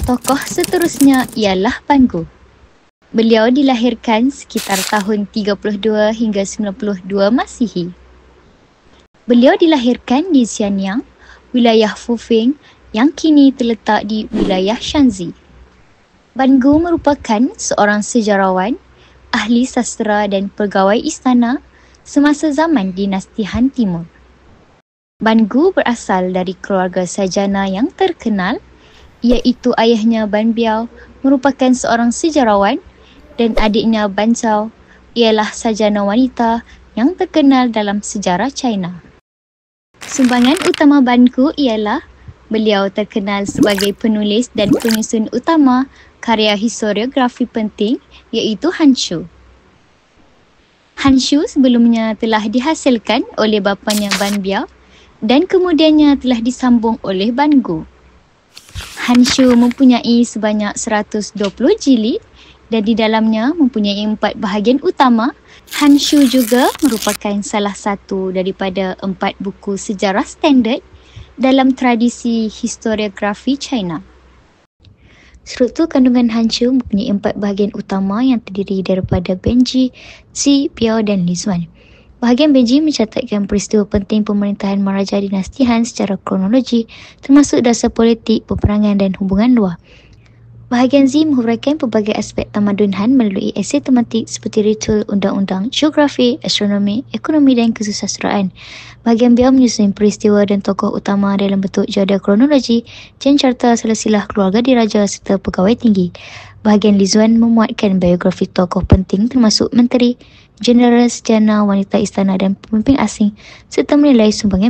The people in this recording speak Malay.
Tokoh seterusnya ialah Ban Gu. Beliau dilahirkan sekitar tahun 32 hingga 92 Masihi. Beliau dilahirkan di Xianyang, wilayah Fufeng yang kini terletak di wilayah Shanxi. Ban Gu merupakan seorang sejarawan, ahli sastera dan pegawai istana semasa zaman dinasti Han Timur. Ban Gu berasal dari keluarga sarjana yang terkenal, iaitu ayahnya Ban Biao merupakan seorang sejarawan dan adiknya Ban Zhao ialah sarjana wanita yang terkenal dalam sejarah China. Sumbangan utama Ban Gu ialah beliau terkenal sebagai penulis dan penyusun utama karya historiografi penting iaitu Hanshu. Hanshu sebelumnya telah dihasilkan oleh bapanya Ban Biao dan kemudiannya telah disambung oleh Ban Gu. Hanshu mempunyai sebanyak 120 jilid dan di dalamnya mempunyai 4 bahagian utama. Hanshu juga merupakan salah satu daripada 4 buku sejarah standard dalam tradisi historiografi China. Struktur kandungan Hanshu mempunyai 4 bahagian utama yang terdiri daripada Benji, Zi, Biao dan Lizuan. Bahagian Benji mencatatkan peristiwa penting pemerintahan Maharaja dinasti Han secara kronologi termasuk dasar politik, peperangan dan hubungan luar. Bahagian Z menghuraikan pelbagai aspek tamadun Han melalui esei tematik seperti ritual, undang-undang, geografi, astronomi, ekonomi dan kesusasteraan. Bahagian Biao menyusun peristiwa dan tokoh utama dalam bentuk jadual kronologi, jen carta silsilah keluarga diraja serta pegawai tinggi. Bahagian Lizuan memuatkan biografi tokoh penting termasuk menteri, jeneral, sarjana, wanita istana dan pemimpin asing serta menilai sumbangan